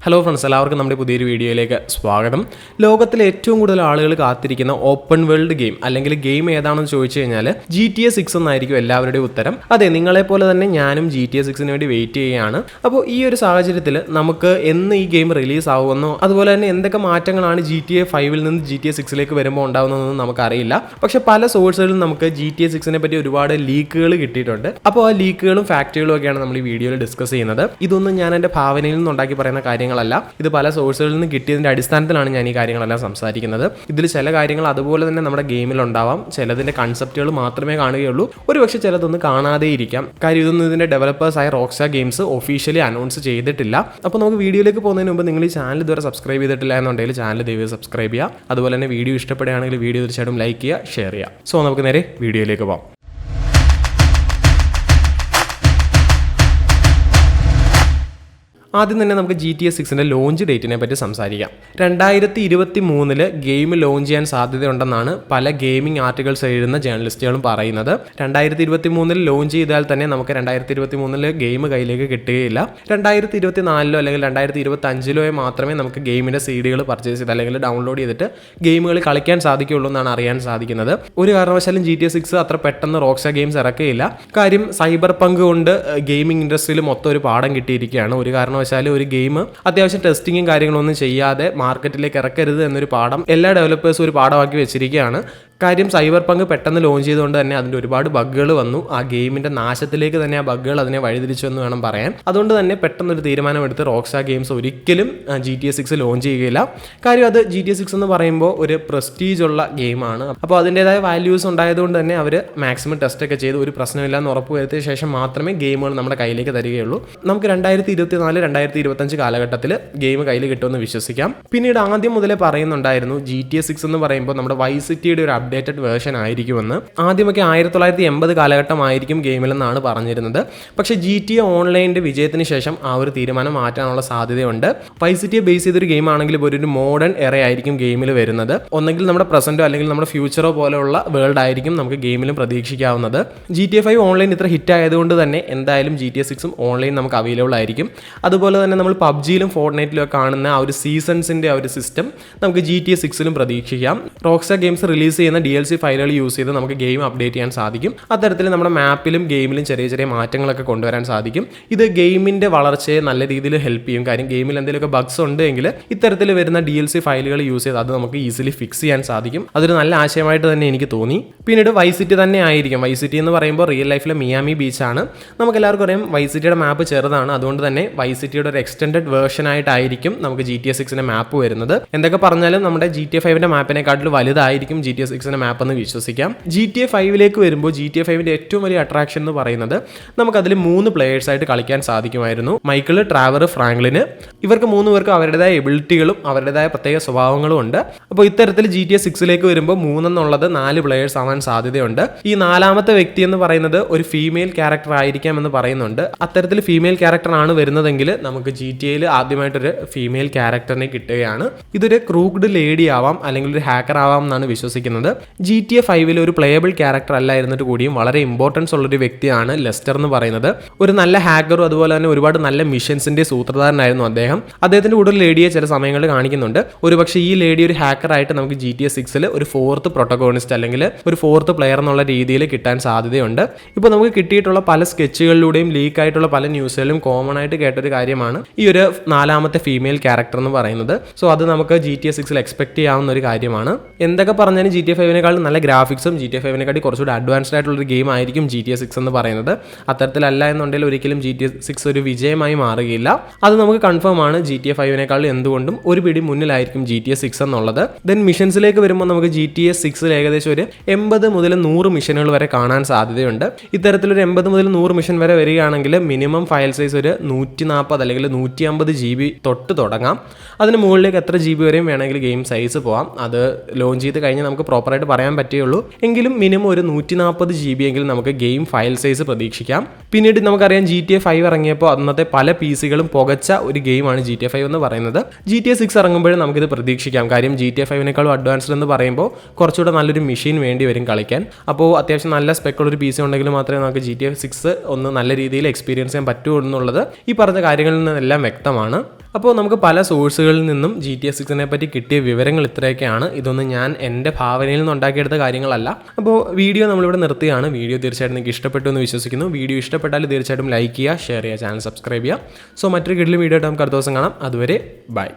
Hello friends, എല്ലാവർക്കും നമ്മുടെ പുതിയൊരു വീഡിയോയിലേക്ക് സ്വാഗതം. ലോകത്തിലെ ഏറ്റവും കൂടുതൽ ആളുകൾ കാത്തിരിക്കുന്ന ഓപ്പൺ വേൾഡ് ഗെയിം അല്ലെങ്കിൽ ഗെയിം ഏതാണെന്ന് ചോദിച്ചു കഴിഞ്ഞാൽ GTA 6 എന്നായിരിക്കും എല്ലാവരുടെയും ഉത്തരം. അതെ, നിങ്ങളെപ്പോലെ തന്നെ ഞാനും GTA 6ന് വേണ്ടി വെയിറ്റ് ചെയ്യുകയാണ്. അപ്പോൾ ഈ ഒരു സാഹചര്യത്തിൽ നമുക്ക് എന്ന് ഈ ഗെയിം റിലീസ് ആകുമെന്നോ അതുപോലെ തന്നെ എന്തൊക്കെ മാറ്റങ്ങളാണ് GTA 5ൽ നിന്ന് GTA 6ലേക്ക് വരുമ്പോൾ ഉണ്ടാകുന്നതെന്ന് നമുക്കറിയില്ല. പക്ഷേ പല സോഴ്സുകളിലും നമുക്ക് GTA 6നെ പറ്റി ഒരുപാട് ലീക്കുകൾ കിട്ടിയിട്ടുണ്ട്. അപ്പോൾ ആ ലീക്കുകളും ഫാക്റ്റുകളും ഒക്കെയാണ് നമ്മൾ ഈ വീഡിയോയിൽ ഡിസ്കസ് ചെയ്യുന്നത്. ഇതൊന്നും ഞാൻ എൻ്റെ ഭാവനയിൽ നിന്നുണ്ടാക്കി പറയുന്ന കാര്യങ്ങളല്ല, ഇത് പല സോഴ്സുകളിൽ നിന്ന് കിട്ടിയതിൻ്റെ അടിസ്ഥാനത്തിലാണ് ഞാൻ ഈ കാര്യങ്ങളെല്ലാം സംസാരിക്കുന്നത്. ഇതിൽ ചില കാര്യങ്ങൾ അതുപോലെ തന്നെ നമ്മുടെ ഗെയിമിൽ ഉണ്ടാവാം, ചിലതിൻ്റെ കൺസെപ്റ്റുകൾ മാത്രമേ കാണുകയുള്ളൂ, ഒരുപക്ഷെ ചിലതൊന്നും കാണാതെ ഇരിക്കാം. കാര്യം ഇതൊന്നും ഇതിൻ്റെ ഡെവലപ്പേഴ്സായ റോക്സ്റ്റാർ ഗെയിംസ് ഒഫീഷ്യലി അനൗൺസ് ചെയ്തിട്ടില്ല. അപ്പോൾ നമുക്ക് വീഡിയോയിലേക്ക് പോകുന്നതിന് മുമ്പ് നിങ്ങൾ ഈ ചാനൽ ഇതുവരെ സബ്സ്ക്രൈബ് ചെയ്തിട്ടില്ല എന്നുണ്ടെങ്കിൽ ചാനൽ ദയവായി സബ്സ്ക്രൈബ് ചെയ്യുക. അതുപോലെ തന്നെ വീഡിയോ ഇഷ്ടപ്പെടുകയാണെങ്കിൽ വീഡിയോ തീർച്ചയായിട്ടും ലൈക്ക് ചെയ്യുക, ഷെയർ ചെയ്യുക. സോ നമുക്ക് നേരെ വീഡിയോയിലേക്ക് പോകാം. ആദ്യം തന്നെ നമുക്ക് GTA 6ൻ്റെ ലോഞ്ച് ഡേറ്റിനെ പറ്റി സംസാരിക്കാം. 2023 ഗെയിം ലോഞ്ച് ചെയ്യാൻ സാധ്യതയുണ്ടെന്നാണ് പല ഗെയിമിംഗ് ആർട്ടിക്കിൾസ് എഴുതുന്ന ജേർണലിസ്റ്റുകളും പറയുന്നത്. 2023 ലോഞ്ച് ചെയ്താൽ തന്നെ നമുക്ക് 2023 ഗെയിം കയ്യിലേക്ക് കിട്ടുകയില്ല. 2024 അല്ലെങ്കിൽ 2025 മാത്രമേ നമുക്ക് ഗെയിമിൻ്റെ CD പർച്ചേസ് ചെയ്ത് അല്ലെങ്കിൽ ഡൗൺലോഡ് ചെയ്തിട്ട് ഗെയിമുകൾ കളിക്കാൻ സാധിക്കുകയുള്ളൂ എന്നാണ് അറിയാൻ സാധിക്കുന്നത്. ഒരു കാരണവശാലും GTA 6 അത്ര പെട്ടെന്ന് റോക്സ്റ്റാർ ഗെയിംസ് ഇറക്കുകയില്ല. കാര്യം സൈബർ പങ്ക് കൊണ്ട് ഗെയിമിംഗ് ഇൻഡസ്ട്രിയിൽ മൊത്തം ഒരു പാഠം കിട്ടിയിരിക്കുകയാണ്. ഒരു ഒരു ഗെയിം അത്യാവശ്യം ടെസ്റ്റിങ്ങും കാര്യങ്ങളൊന്നും ചെയ്യാതെ മാർക്കറ്റിലേക്ക് ഇറക്കരുത് എന്നൊരു പാഠം എല്ലാ ഡെവലപ്പേഴ്സും ഒരു പാഠമാക്കി വെച്ചിരിക്കുകയാണ്. കാര്യം സൈബർ പങ്ക് പെട്ടെന്ന് ലോഞ്ച് ചെയ്തുകൊണ്ട് തന്നെ അതിൻ്റെ ഒരുപാട് ബഗ്ഗുകൾ വന്നു. ആ ഗെയിമിൻ്റെ നാശത്തിലേക്ക് തന്നെ ആ ബഗ്ഗുകൾ അതിനെ വഴിതിരിച്ചു എന്ന് വേണം പറയാൻ. അതുകൊണ്ട് തന്നെ പെട്ടെന്നൊരു തീരുമാനമെടുത്ത് റോക്സ്റ്റാർ ഗെയിംസ് ഒരിക്കലും GTA 6 ലോഞ്ച് ചെയ്യുകയില്ല. കാര്യം അത് GTA 6 എന്ന് പറയുമ്പോൾ ഒരു പ്രസ്റ്റീജ് ഉള്ള ഗെയിമാണ്. അപ്പോൾ അതിൻ്റെതായ വാല്യൂസ് ഉണ്ടായതുകൊണ്ട് തന്നെ അവർ മാക്സിമം ടെസ്റ്റൊക്കെ ചെയ്ത് ഒരു പ്രശ്നമില്ല എന്ന് ഉറപ്പ് വരുത്തിയ ശേഷം മാത്രമേ ഗെയിമുകൾ നമ്മുടെ കയ്യിലേക്ക് തരികയുള്ളൂ. നമുക്ക് 2024-2025 കാലഘട്ടത്തിൽ ഗെയിം കയ്യിൽ കിട്ടുമെന്ന് വിശ്വസിക്കാം. പിന്നീട് ആദ്യം മുതലേ പറയുന്നുണ്ടായിരുന്നു GTA 6 എന്ന് പറയുമ്പോൾ നമ്മുടെ വൈസ് സിറ്റിയുടെ ഒരു അപ്ഡേറ്റഡ് വേർഷൻ ആയിരിക്കുമെന്ന്. ആദ്യമൊക്കെ 1980 കാലഘട്ടമായിരിക്കും ഗെയിമിലെന്നാണ് പറഞ്ഞിരുന്നത്. പക്ഷേ GTA ഓൺലൈൻ്റെ വിജയത്തിന് ശേഷം ആ ഒരു തീരുമാനം മാറ്റാനുള്ള സാധ്യതയുണ്ട്. വൈസ് സിറ്റിയെ ബേസ് ചെയ്തൊരു ഗെയിം ആണെങ്കിൽ ഒരു മോഡേൺ എറ ആയിരിക്കും ഗെയിമിൽ വരുന്നത്. ഒന്നെങ്കിൽ നമ്മുടെ പ്രസന്റോ അല്ലെങ്കിൽ നമ്മുടെ ഫ്യൂച്ചറോ പോലെയുള്ള വേൾഡ് ആയിരിക്കും നമുക്ക് ഗെയിമിലും പ്രതീക്ഷിക്കാവുന്നത്. GTA 5 ഓൺലൈൻ ഇത്ര ഹിറ്റ് ആയതുകൊണ്ട് തന്നെ എന്തായാലും GTA 6 ഓൺലൈൻ നമുക്ക് അവൈലബിൾ ആയിരിക്കും. അതുപോലെ തന്നെ നമ്മൾ പബ്ജിയിലും ഫോർട്ട്നൈറ്റിലും ഒക്കെ കാണുന്ന ആ ഒരു സീസൺസിൻ്റെ ആ ഒരു സിസ്റ്റം നമുക്ക് GTA 6ലും പ്രതീക്ഷിക്കാം. റോക്സ്റ്റാർ ഗെയിംസ് റിലീസ് ചെയ്യുന്ന DLC ഫയലുകൾ യൂസ് ചെയ്ത് നമുക്ക് ഗെയിം അപ്ഡേറ്റ് ചെയ്യാൻ സാധിക്കും. അത്തരത്തിൽ നമ്മുടെ മാപ്പിലും ഗെയിമിലും ചെറിയ ചെറിയ മാറ്റങ്ങളൊക്കെ കൊണ്ടുവരാൻ സാധിക്കും. ഇത് ഗെയിമിൻ്റെ വളർച്ചയെ നല്ല രീതിയിൽ ഹെൽപ്പ് ചെയ്യും. കാര്യം ഗെയിമിൽ എന്തെങ്കിലുമൊക്കെ ബഗ്സ് ഉണ്ടെങ്കിൽ ഇത്തരത്തിൽ വരുന്ന DLC ഫയലുകൾ യൂസ് ചെയ്ത് അത് നമുക്ക് ഈസിലി ഫിക്സ് ചെയ്യാൻ സാധിക്കും. അതൊരു നല്ല ആശയമായിട്ട് തന്നെ എനിക്ക് തോന്നി. പിന്നീട് വൈസ് സിറ്റി തന്നെ ആയിരിക്കും. വൈസ് സിറ്റി എന്ന് പറയുമ്പോൾ റിയൽ ലൈഫിലെ മിയാമി ബീച്ചാണ്. നമുക്ക് എല്ലാവർക്കും അറിയാം വൈസ് സിറ്റിയുടെ മാപ്പ് ചെറുതാണ്. അതുകൊണ്ട് തന്നെ വൈസ് സിറ്റിയുടെ ഒരു എക്സ്റ്റൻഡഡ് വേർഷൻ ആയിട്ടായിരിക്കും നമുക്ക് GTA 6ന്റെ മാപ്പ് വരുന്നത്. എന്തൊക്കെ പറഞ്ഞാലും നമ്മുടെ GTA 5ന്റെ മാപ്പിനെക്കാട്ടിലും വലുതായിരിക്കും GTA 6ന്റെ മാപ്പ് എന്ന് വിശ്വസിക്കാം. GTA 5ലേക്ക് വരുമ്പോൾ GTA 5ന്റെ ഏറ്റവും വലിയ അട്രാക്ഷൻ എന്ന് പറയുന്നത് നമുക്കതിൽ 3 പ്ലേയേഴ്സായിട്ട് കളിക്കാൻ സാധിക്കുമായിരുന്നു. Michael, Trevor, Franklin. ഇവർക്ക് 3 പേർക്കും അവരുടേതായ എബിലിറ്റികളും അവരുടേതായ പ്രത്യേക സ്വഭാവങ്ങളും ഉണ്ട്. അപ്പോൾ ഇത്തരത്തിൽ GTA 6ലേക്ക് വരുമ്പോൾ 3 എന്നുള്ളത് 4 പ്ലേയേഴ്സ് ആവാൻ സാധ്യതയുണ്ട്. ഈ 4ാമത്തെ വ്യക്തി എന്ന് പറയുന്നത് ഒരു ഫീമെയിൽ ക്യാരക്ടർ ആയിരിക്കാം എന്ന് പറയുന്നുണ്ട്. അത്തരത്തിൽ ഫീമെയിൽ ക്യാരക്ടർ ആണ് വരുന്നതെങ്കിൽ നമുക്ക് GTAയിൽ ആദ്യമായിട്ടൊരു ഫീമെയിൽ ക്യാരക്ടറിനെ കിട്ടുകയാണ്. ഇതൊരു ക്രൂക്ഡ് ലേഡി ആവാം അല്ലെങ്കിൽ ഒരു ഹാക്കർ ആവാം എന്നാണ് വിശ്വസിക്കുന്നത്. GTA 5ൽ ഒരു പ്ലേയബിൾ ക്യാരക്ടർ അല്ലായിരുന്നിട്ട് കൂടിയും വളരെ ഇമ്പോർട്ടൻസ് ഉള്ളൊരു വ്യക്തിയാണ് ലെസ്റ്റർ എന്ന് പറയുന്നത്. ഒരു നല്ല ഹാക്കറും അതുപോലെ തന്നെ ഒരുപാട് നല്ല മിഷൻസിന്റെ സൂത്രധാരനായിരുന്നു അദ്ദേഹം. അദ്ദേഹത്തിന്റെ കൂടെ ഒരു ലേഡിയെ ചില സമയങ്ങളിൽ കാണിക്കുന്നുണ്ട്. ഒരുപക്ഷെ ഈ ലേഡി ഒരു ഹാക്കറായിട്ട് നമുക്ക് GTA 6ൽ ഒരു 4th പ്രൊട്ടഗോണിസ്റ്റ് അല്ലെങ്കിൽ ഒരു 4th പ്ലെയർ എന്നുള്ള രീതിയിൽ കിട്ടാൻ സാധ്യതയുണ്ട്. ഇപ്പോൾ നമുക്ക് കിട്ടിയിട്ടുള്ള പല സ്കെച്ചുകളിലൂടെയും ലീക്ക് ആയിട്ടുള്ള പല ന്യൂസുകളിലും കോമൺ ആയിട്ട് കേട്ടൊരു കാര്യമാണ് ഈ ഒരു 4ാമത്തെ ഫീമെയിൽ ക്യാരക്ടർ എന്ന് പറയുന്നത്. സോ അത് നമുക്ക് GTA 6ൽ എക്സ്പെക്ട് ചെയ്യാവുന്ന ഒരു കാര്യമാണ്. എന്തൊക്കെ പറഞ്ഞാലും GTA 5 നല്ല ഗ്രാഫിക്സും GTA 5 കുറച്ചുകൂടി അഡ്വാൻസ്ഡ് ആയിട്ടുള്ളൊരു ഗെയിം ആയിരിക്കും GTA 6 എന്ന് പറയുന്നത്. അത്തരത്തിലല്ല എന്നുണ്ടെങ്കിൽ ഒരിക്കലും GTA 6 ഒരു വിജയമായി മാറുകയില്ല. അത് നമുക്ക് കൺഫേം ആണ്. GTA 5 എന്തുകൊണ്ടും ഒരു പിടി മുന്നിലായിരിക്കും GTA 6 എന്നുള്ളത്. ദെൻ മിഷൻസിലേക്ക് വരുമ്പോൾ നമുക്ക് GTA 6ൽ ഏകദേശം ഒരു 80 മുതൽ 100 മിഷനുകൾ വരെ കാണാൻ സാധ്യതയുണ്ട്. ഇത്തരത്തിലൊരു 80 മുതൽ 100 മിഷൻ വരെ വരികയാണെങ്കിൽ മിനിമം ഫയൽ സൈസ് ഒരു 140 അല്ലെങ്കിൽ 150 GB തൊട്ട് തുടങ്ങാം. അതിന് മുകളിലേക്ക് എത്ര GB വരെയും വേണമെങ്കിൽ ഗെയിം സൈസ് പോകാം. അത് ലോഞ്ച് ചെയ്ത് കഴിഞ്ഞാൽ നമുക്ക് പ്രോപ്പറായിട്ട് പറയാൻ പറ്റുകയുള്ളൂ. എങ്കിലും മിനിമം ഒരു 140 GB എങ്കിലും നമുക്ക് ഗെയിം ഫയൽ സൈസ് പ്രതീക്ഷിക്കാം. പിന്നീട് നമുക്കറിയാം GTA 5 ഇറങ്ങിയപ്പോൾ അന്നത്തെ പല PC-കളും പുകച്ച ഒരു ഗെയിമാണ് GTA 5 എന്ന് പറയുന്നത്. GTA 6 ഇറങ്ങുമ്പോഴും നമുക്കിത് പ്രതീക്ഷിക്കാം. കാര്യം GTA 5 അഡ്വാൻസ്ഡ് എന്ന് പറയുമ്പോൾ കുറച്ചുകൂടെ നല്ലൊരു മെഷീൻ വേണ്ടി വരും കളിക്കാൻ. അപ്പോൾ അത്യാവശ്യം നല്ല സ്പെക്കുള്ളൊരു PC ഉണ്ടെങ്കിൽ മാത്രമേ നമുക്ക് GTA 6 ഒന്ന് നല്ല രീതിയിൽ എക്സ്പീരിയൻസ് ചെയ്യാൻ പറ്റൂ എന്നുള്ളത് ഈ പറഞ്ഞ കാര്യങ്ങളിൽ നിന്നെല്ലാം വ്യക്തമാണ്. അപ്പോൾ നമുക്ക് പല സോഴ്സുകളിൽ നിന്നും GTA 6 പറ്റി കിട്ടിയ വിവരങ്ങൾ ഇത്രയൊക്കെയാണ്. ഇതൊന്നും ഞാൻ എൻ്റെ ഭാവനയിൽ നിന്ന് ഉണ്ടാക്കിയെടുത്ത കാര്യങ്ങളല്ല. അപ്പോൾ വീഡിയോ നമ്മളിവിടെ നിർത്തുകയാണ്. വീഡിയോ തീർച്ചയായിട്ടും നിങ്ങൾക്ക് ഇഷ്ടപ്പെട്ടു എന്ന് വിശ്വസിക്കുന്നു. വീഡിയോ ഇഷ്ടപ്പെട്ടാൽ തീർച്ചയായിട്ടും ലൈക്ക് ചെയ്യുക, ഷെയർ ചെയ്യുക, ചാനൽ സബ്സ്ക്രൈബ് ചെയ്യുക. സോ മറ്റൊരു കിടിലൻ വീഡിയോ ആയിട്ട് നമുക്ക് അടുത്ത ദിവസം കാണാം. അതുവരെ ബൈ.